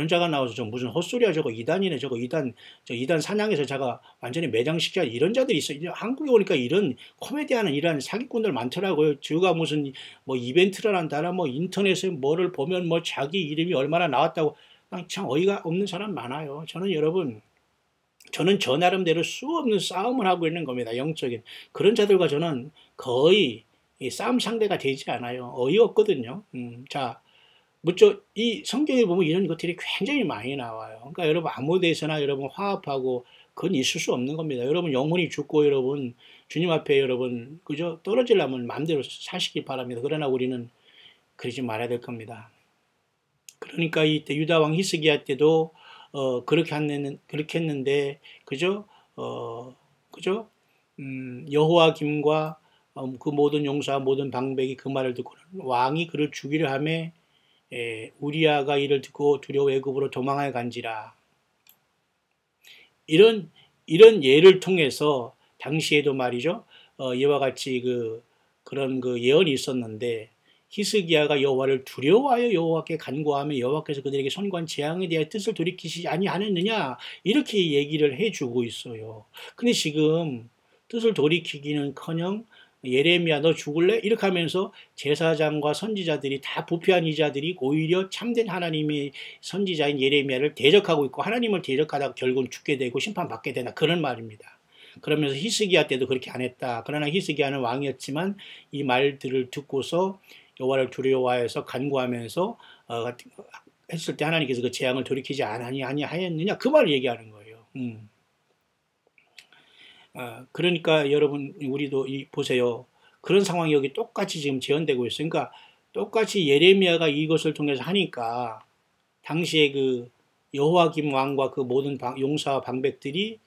자가 나와서 저 무슨 헛소리야 저거 이단이네 저거 이단 저 이단 사냥해서 자가 완전히 매장시켜 이런 자들이 있어. 이제 한국에 오니까 이런 코미디하는 이런 사기꾼들 많더라고요. 저가 무슨 뭐 이벤트를 한다나 뭐 인터넷에 뭐를 보면 뭐 자기 이름이 얼마나 나왔다고 참 어이가 없는 사람 많아요. 저는 여러분 저는 저 나름대로 수없는 싸움을 하고 있는 겁니다. 영적인 그런 자들과 저는 거의 싸움 상대가 되지 않아요. 어이없거든요. 자, 이 성경에 보면 이런 것들이 굉장히 많이 나와요. 그러니까 여러분 아무 데서나 여러분 화합하고 그건 있을 수 없는 겁니다. 여러분 영혼이 죽고 여러분 주님 앞에 여러분 그죠 떨어지려면 마음대로 사시기 바랍니다. 그러나 우리는 그러지 말아야 될 겁니다. 그러니까 이때 유다 왕 히스기야 때도 그렇게 했는데 그죠 그죠 여호와김과 그 모든 용사와 모든 방백이 그 말을 듣고 왕이 그를 죽이려 하매 우리아가 이를 듣고 두려워 애굽으로 도망하여 간지라. 이런 예를 통해서 당시에도 말이죠. 이와 같이 그런 예언이 있었는데 히스기야가 여호와를 두려워하여 여호와께 간구하며 여호와께서 그들에게 선관 재앙에 대하여 뜻을 돌이키시지 아니하느냐 이렇게 얘기를 해주고 있어요. 근데 지금 뜻을 돌이키기는커녕 예레미야 너 죽을래? 이렇게 하면서 제사장과 선지자들이 다 부패한 이 자들이 오히려 참된 하나님의 선지자인 예레미야를 대적하고 있고 하나님을 대적하다가 결국은 죽게 되고 심판받게 되나 그런 말입니다. 그러면서 히스기야 때도 그렇게 안 했다. 그러나 히스기야는 왕이었지만 이 말들을 듣고서 여호와를 두려워해서 간구하면서 했을 때 하나님께서 그 재앙을 돌이키지 아니하였느냐 그 말을 얘기하는 거예요. 그러니까 여러분 우리도 보세요. 그런 상황이 여기 똑같이 지금 재현되고 있어요. 그러니까 똑같이 예레미야가 이것을 통해서 하니까 당시에 그 여호와김 왕과 그 모든 용사와 방백들이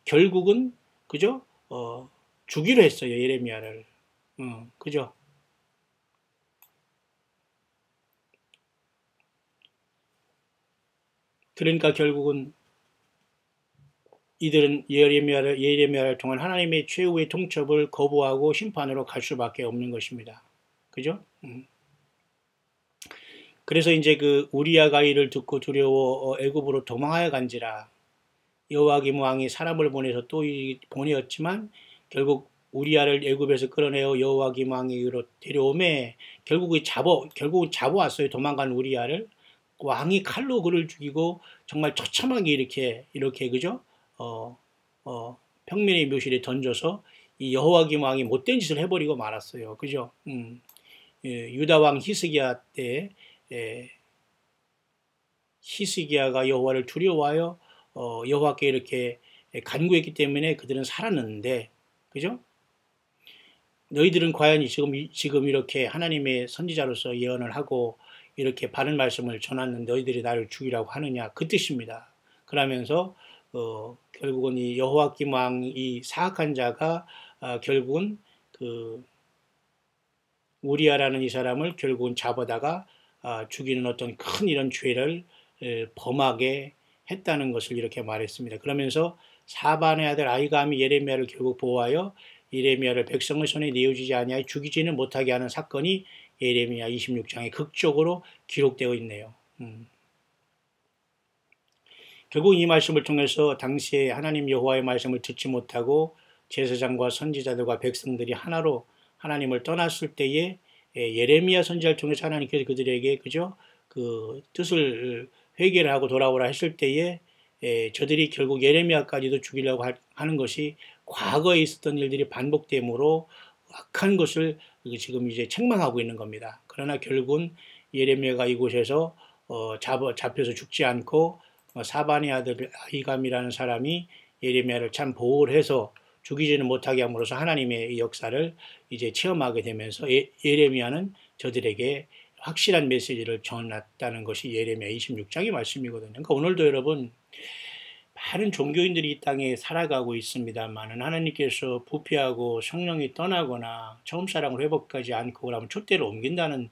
결국은 그죠? 주기로 했어요. 예레미야를. 그죠? 그러니까 결국은 이들은 예레미야를 통한 하나님의 최후의 통첩을 거부하고 심판으로 갈 수밖에 없는 것입니다. 그죠? 그래서 이제 그 우리아가 이를 듣고 두려워 애굽으로 도망하여 간지라. 여호와김 왕이 사람을 보내서 또 보내었지만 결국 우리아를 애굽에서 끌어내어 여호와김 왕이로 데려오매 결국은 잡아왔어요. 도망간 우리아를. 왕이 칼로 그를 죽이고 정말 처참하게 이렇게 그죠? 평민의 묘실에 던져서 이 여호와김 왕이 못된 짓을 해버리고 말았어요. 그죠? 유다 왕 히스기야 때 히스기야가 여호와를 두려워하여 여호와께 이렇게 간구했기 때문에 그들은 살았는데, 그죠? 너희들은 과연 지금 이렇게 하나님의 선지자로서 예언을 하고 이렇게 바른 말씀을 전하는 너희들이 나를 죽이라고 하느냐 그 뜻입니다. 그러면서 결국은 이 여호와김 왕 이 사악한 자가 결국은 그 우리아라는 이 사람을 결국은 잡아다가 죽이는 어떤 큰 이런 죄를 범하게 했다는 것을 이렇게 말했습니다. 그러면서 사반의 아들 아히감이 예레미야를 결국 보호하여 예레미야를 백성의 손에 내어주지 아니하여 죽이지는 못하게 하는 사건이 예레미야 26장에 극적으로 기록되어 있네요. 결국 이 말씀을 통해서 당시에 하나님 여호와의 말씀을 듣지 못하고 제사장과 선지자들과 백성들이 하나로 하나님을 떠났을 때에 예레미야 선지자를 통해서 하나님께서 그들에게 그죠 그 뜻을 회개를 하고 돌아오라 했을 때에 저들이 결국 예레미야까지도 죽이려고 하는 것이 과거에 있었던 일들이 반복되므로 악한 것을 지금 이제 책망하고 있는 겁니다. 그러나 결국은 예레미야가 이곳에서 잡혀서 죽지 않고 사반의 아들 아히감이라는 사람이 예레미야를 참 보호를 해서 죽이지는 못하게 함으로써 하나님의 역사를 이제 체험하게 되면서 예레미야는 저들에게 확실한 메시지를 전했다는 것이 예레미야 26장의 말씀이거든요. 그러니까 오늘도 여러분 많은 종교인들이 이 땅에 살아가고 있습니다만 하나님께서 부패하고 성령이 떠나거나 처음 사랑을 회복하지 않고 그러면 촛대를 옮긴다는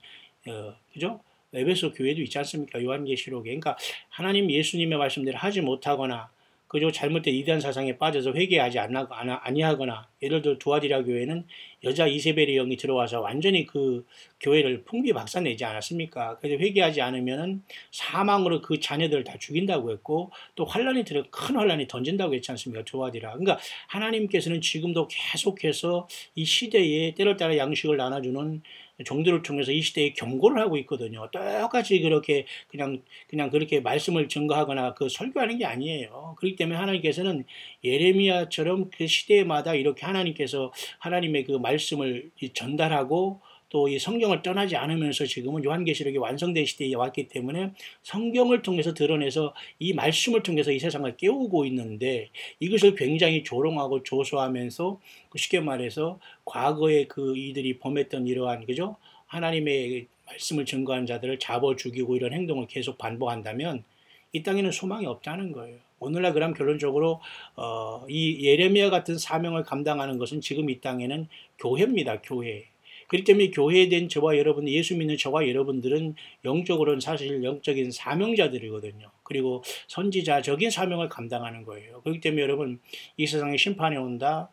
그죠? 에베소 교회도 있지 않습니까? 요한계시록에. 그러니까 하나님 예수님의 말씀대로 하지 못하거나 그저 잘못된 이단 사상에 빠져서 회개하지 아니하거나 예를 들어 두아디라 교회는 여자 이세벨의 영이 들어와서 완전히 그 교회를 풍비박산내지 않았습니까? 그래서 회개하지 않으면은 사망으로 그 자녀들을 다 죽인다고 했고 또 큰 환란이 던진다고 했지 않습니까? 두아디라. 그러니까 하나님께서는 지금도 계속해서 이 시대에 때를 따라 양식을 나눠주는 종들을 통해서 이 시대에 경고를 하고 있거든요. 똑같이 그렇게 그냥 그렇게 말씀을 증거하거나 그 설교하는 게 아니에요. 그렇기 때문에 하나님께서는 예레미야처럼 그 시대마다 이렇게 하나님께서 하나님의 그 말씀을 전달하고 또 이 성경을 떠나지 않으면서 지금은 요한계시록이 완성된 시대에 왔기 때문에 성경을 통해서 드러내서 이 말씀을 통해서 이 세상을 깨우고 있는데 이것을 굉장히 조롱하고 조소하면서 쉽게 말해서 과거에 그 이들이 범했던 이러한 그죠? 하나님의 말씀을 증거한 자들을 잡아 죽이고 이런 행동을 계속 반복한다면 이 땅에는 소망이 없다는 거예요. 오늘날 그럼 결론적으로 이 예레미야 같은 사명을 감당하는 것은 지금 이 땅에는 교회입니다. 교회. 그렇기 때문에 교회에 된 저와 여러분, 예수 믿는 저와 여러분들은 영적으로는 사실 영적인 사명자들이거든요. 그리고 선지자적인 사명을 감당하는 거예요. 그렇기 때문에 여러분 이 세상에 심판이 온다.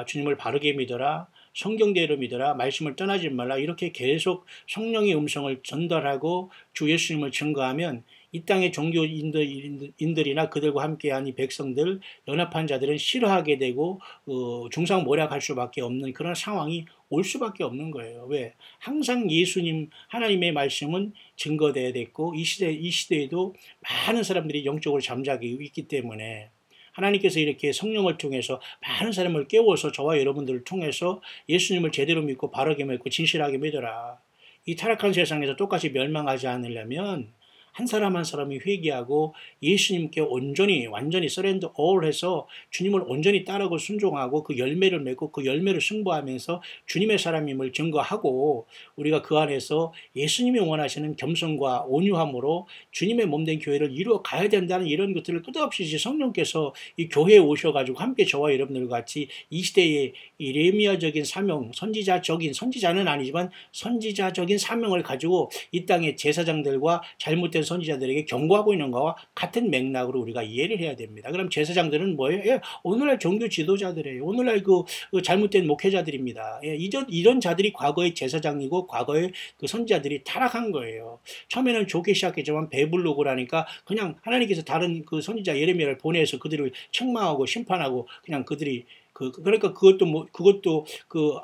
주님을 바르게 믿어라. 성경대로 믿어라. 말씀을 떠나지 말라. 이렇게 계속 성령의 음성을 전달하고 주 예수님을 증거하면 이 땅의 종교인들이나 그들과 함께한 이 백성들, 연합한 자들은 싫어하게 되고 중상모략할 수밖에 없는 그런 상황이 올 수밖에 없는 거예요. 왜? 항상 예수님, 하나님의 말씀은 증거되어야 됐고 이 시대에도 많은 사람들이 영적으로 잠자고 있기 때문에 하나님께서 이렇게 성령을 통해서 많은 사람을 깨워서 저와 여러분들을 통해서 예수님을 제대로 믿고 바르게 믿고 진실하게 믿어라. 이 타락한 세상에서 똑같이 멸망하지 않으려면 한 사람 한 사람이 회개하고 예수님께 완전히 서렌더 all 해서 주님을 온전히 따르고 순종하고 그 열매를 맺고 그 열매를 승부하면서 주님의 사람임을 증거하고 우리가 그 안에서 예수님이 원하시는 겸손과 온유함으로 주님의 몸된 교회를 이루어 가야 된다는 이런 것들을 끝없이 성령께서 이 교회에 오셔가지고 함께 저와 여러분들과 같이 이 시대의 예레미야적인 사명, 선지자는 아니지만 선지자적인 사명을 가지고 이 땅의 제사장들과 잘못된 선지자들에게 경고하고 있는 것과 같은 맥락으로 우리가 이해를 해야 됩니다. 그럼 제사장들은 뭐예요? 예, 오늘날 종교 지도자들이에요. 오늘날 그 잘못된 목회자들입니다. 예, 이런 자들이 과거의 제사장이고 과거의 그 선지자들이 타락한 거예요. 처음에는 좋게 시작했지만 배불르고라니까 그냥 하나님께서 다른 그 선지자 예레미야를 보내서 그들을 책망하고 심판하고 그냥 그들이 그러니까 그것도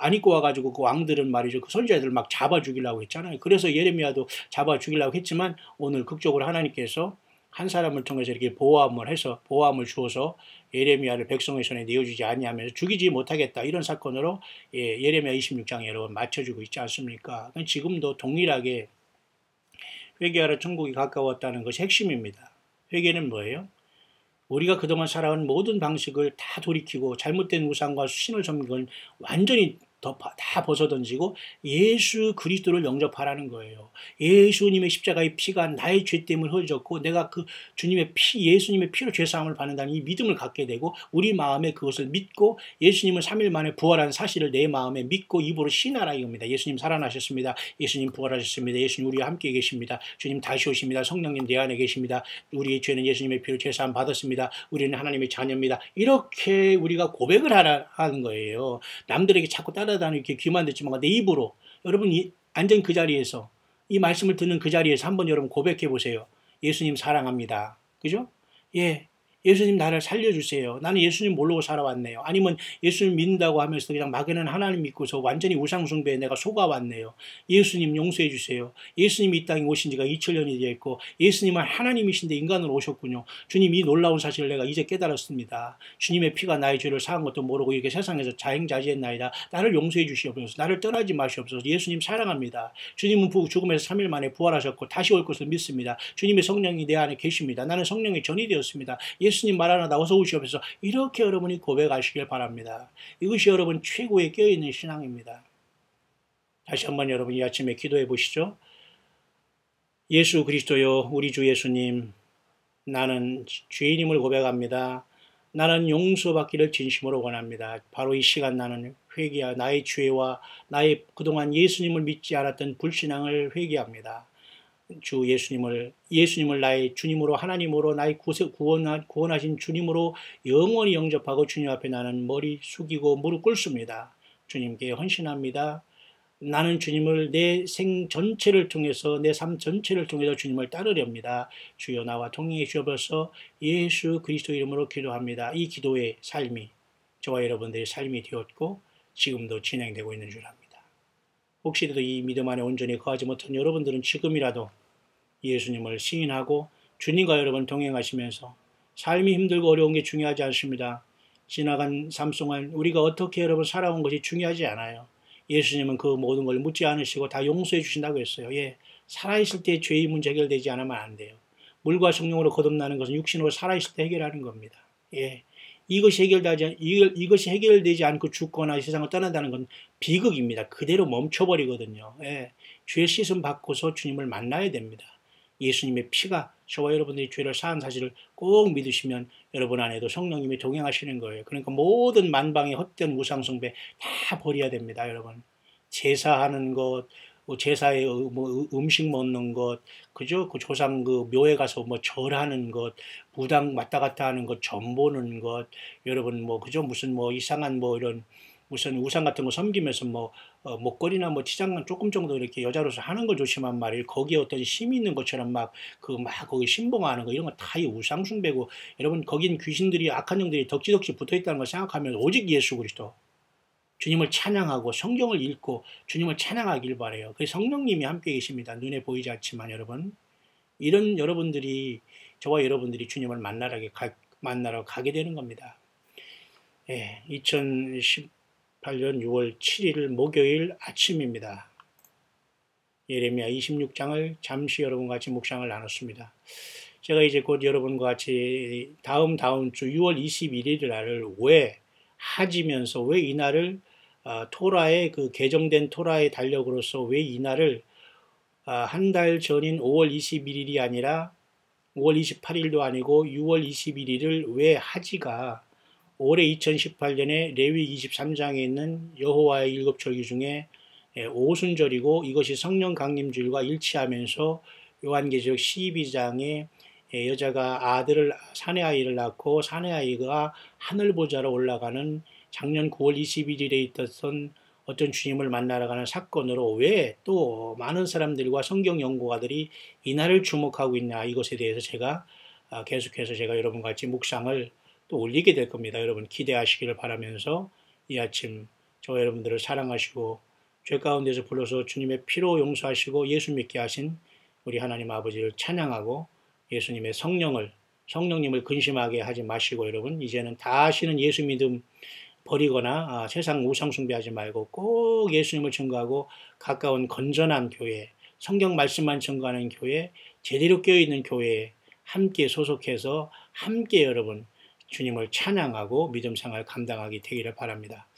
안 입고 와가지고 그 왕들은 말이죠. 그 선지자들을 막 잡아 죽이려고 했잖아요. 그래서 예레미야도 잡아 죽이려고 했지만 오늘 극적으로 하나님께서 한 사람을 통해서 이렇게 보호함을 주어서 예레미야를 백성의 손에 내어주지 아니하면서 죽이지 못하겠다. 이런 사건으로 예레미야 26장에 여러분 맞춰주고 있지 않습니까? 지금도 동일하게 회개하라 천국이 가까웠다는 것이 핵심입니다. 회개는 뭐예요? 우리가 그동안 살아온 모든 방식을 다 돌이키고 잘못된 우상과 신을 섬긴 걸 완전히 다 벗어던지고 예수 그리스도를 영접하라는 거예요. 예수님의 십자가의 피가 나의 죄 때문에 흘렸고 내가 그 예수님의 피로 죄사함을 받는다는 이 믿음을 갖게 되고 우리 마음에 그것을 믿고 예수님은 3일 만에 부활한 사실을 내 마음에 믿고 입으로 신하라 이겁니다. 예수님 살아나셨습니다. 예수님 부활하셨습니다. 예수님 우리와 함께 계십니다. 주님 다시 오십니다. 성령님 내 안에 계십니다. 우리의 죄는 예수님의 피로 죄사함 받았습니다. 우리는 하나님의 자녀입니다. 이렇게 우리가 고백을 하는 거예요. 남들에게 자꾸 따라다니게 귀만 듣지만 내 입으로 여러분 앉은 그 자리에서 이 말씀을 듣는 그 자리에서 한번 여러분 고백해 보세요. 예수님 사랑합니다. 그죠? 예. 예수님 나를 살려주세요. 나는 예수님 모르고 살아왔네요. 아니면 예수님 믿는다고 하면서 그냥 막연한 하나님 믿고서 완전히 우상숭배에 내가 속아왔네요. 예수님 용서해 주세요. 예수님이 이 땅에 오신 지가 2000년이 되었고 예수님은 하나님이신데 인간으로 오셨군요. 주님 이 놀라운 사실을 내가 이제 깨달았습니다. 주님의 피가 나의 죄를 사한 것도 모르고 이렇게 세상에서 자행자지했나이다. 나를 용서해 주시옵소서. 나를 떠나지 마시옵소서. 예수님 사랑합니다. 주님은 죽음에서 3일 만에 부활하셨고 다시 올 것을 믿습니다. 주님의 성령이 내 안에 계십니다. 나는 성령의 전이 되었습니다. 예수님 말 하나 나와서 오시옵소서. 이렇게 여러분이 고백하시길 바랍니다. 이것이 여러분 최고의 깨어있는 신앙입니다. 다시 한번 여러분 이 아침에 기도해 보시죠. 예수 그리스도요 우리 주 예수님 나는 죄인임을 고백합니다. 나는 용서받기를 진심으로 원합니다. 바로 이 시간 나는 나의 죄와 나의 그동안 예수님을 믿지 않았던 불신앙을 회개합니다. 주 예수님을 나의 주님으로 하나님으로 나의 구원하신 주님으로 영원히 영접하고 주님 앞에 나는 머리 숙이고 무릎 꿇습니다. 주님께 헌신합니다. 나는 주님을 내 생 전체를 통해서 내 삶 전체를 통해서 주님을 따르렵니다. 주여 나와 동행해 주옵소서. 예수 그리스도 이름으로 기도합니다. 이 기도의 삶이 저와 여러분들의 삶이 되었고 지금도 진행되고 있는 줄 압니다. 혹시라도 이 믿음 안에 온전히 거하지 못한 여러분들은 지금이라도 예수님을 시인하고 주님과 여러분 동행하시면서 삶이 힘들고 어려운 게 중요하지 않습니다. 지나간 삶 동안 우리가 어떻게 여러분 살아온 것이 중요하지 않아요. 예수님은 그 모든 걸 묻지 않으시고 다 용서해 주신다고 했어요. 예, 살아있을 때 죄의 문제 해결되지 않으면 안 돼요. 물과 성령으로 거듭나는 것은 육신으로 살아있을 때 해결하는 겁니다. 예, 이것이 해결되지 않고 죽거나 이 세상을 떠난다는 건 비극입니다. 그대로 멈춰버리거든요. 예, 죄 씻음 받고서 주님을 만나야 됩니다. 예수님의 피가 저와 여러분들이 죄를 사한 사실을 꼭 믿으시면 여러분 안에도 성령님이 동행하시는 거예요. 그러니까 모든 만방의 헛된 우상숭배 다 버려야 됩니다, 여러분. 제사하는 것, 제사에 뭐 음식 먹는 것, 그죠? 그 조상 그 묘에 가서 뭐 절하는 것, 무당 왔다 갔다 하는 것, 점 보는 것, 여러분 뭐 그죠? 무슨 뭐 이상한 뭐 이런 무슨 우상 같은 거 섬기면서 뭐 목걸이나 뭐 치장 조금 정도 이렇게 여자로서 하는 걸 조심한 말이에요. 거기에 어떤 힘이 있는 것처럼 막 거기 신봉하는 거 이런 거 다 이 우상 숭배고 여러분 거긴 귀신들이 악한 영들이 덕지덕지 붙어 있다는 걸 생각하면 오직 예수 그리스도 주님을 찬양하고 성경을 읽고 주님을 찬양하길 바래요. 그 성령님이 함께 계십니다. 눈에 보이지 않지만 여러분 이런 여러분들이 저와 여러분들이 주님을 만나러 가게 되는 겁니다. 예, 2018년 6월 7일 목요일 아침입니다. 예레미야 26장을 잠시 여러분과 같이 묵상을 나눴습니다. 제가 이제 곧 여러분과 같이 다음 주 6월 21일 날을 왜 하지면서 왜 이 날을 토라의 그 개정된 토라의 달력으로서 왜 이 날을 한 달 전인 5월 21일이 아니라 5월 28일도 아니고 6월 21일을 왜 하지가 올해 2018년에 레위 23장에 있는 여호와의 일곱 절기 중에 오순절이고 이것이 성령 강림주일과 일치하면서 요한계시록 12장에 여자가 사내 아이를 낳고 사내 아이가 하늘 보좌로 올라가는 작년 9월 21일에 있었던 어떤 주님을 만나러 가는 사건으로 왜 또 많은 사람들과 성경 연구가들이 이 날을 주목하고 있나 이것에 대해서 제가 계속해서 제가 여러분과 같이 묵상을 또 올리게 될 겁니다. 여러분 기대하시기를 바라면서 이 아침 저와 여러분들을 사랑하시고 죄 가운데서 불러서 주님의 피로 용서하시고 예수 믿게 하신 우리 하나님 아버지를 찬양하고 예수님의 성령님을 근심하게 하지 마시고 여러분 이제는 다시는 예수 믿음 버리거나 세상 우상 숭배하지 말고 꼭 예수님을 증거하고 가까운 건전한 교회, 성경 말씀만 증거하는 교회, 제대로 깨어있는 교회에 함께 소속해서 함께 여러분 주님을 찬양하고 믿음 생활 감당하게 되기를 바랍니다.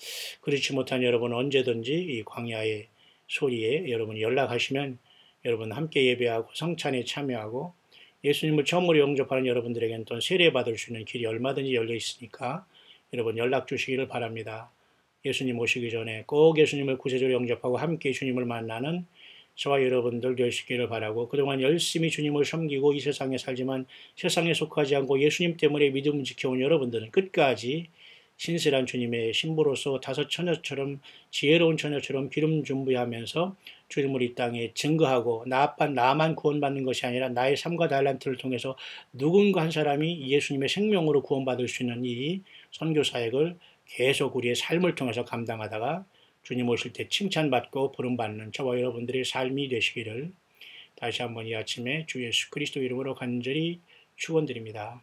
그렇지 못한 여러분 언제든지 이 광야의 소리에 여러분이 연락하시면 여러분 함께 예배하고 성찬에 참여하고 예수님을 처음으로 영접하는 여러분들에게는 또 세례받을 수 있는 길이 얼마든지 열려 있으니까 여러분 연락 주시기를 바랍니다. 예수님 오시기 전에 꼭 예수님을 구세주로 영접하고 함께 주님을 만나는 저와 여러분들 되시기를 바라고 그동안 열심히 주님을 섬기고 이 세상에 살지만 세상에 속하지 않고 예수님 때문에 믿음을 지켜온 여러분들은 끝까지 신실한 주님의 신부로서 다섯 처녀처럼 지혜로운 처녀처럼 기름 준비하면서 주님을 이 땅에 증거하고 나만 구원받는 것이 아니라 나의 삶과 달란트를 통해서 누군가 한 사람이 예수님의 생명으로 구원받을 수 있는 이 선교 사역을 계속 우리의 삶을 통해서 감당하다가 주님 오실 때 칭찬받고 부름받는 저와 여러분들의 삶이 되시기를 다시 한번 이 아침에 주 예수 그리스도 이름으로 간절히 축원드립니다.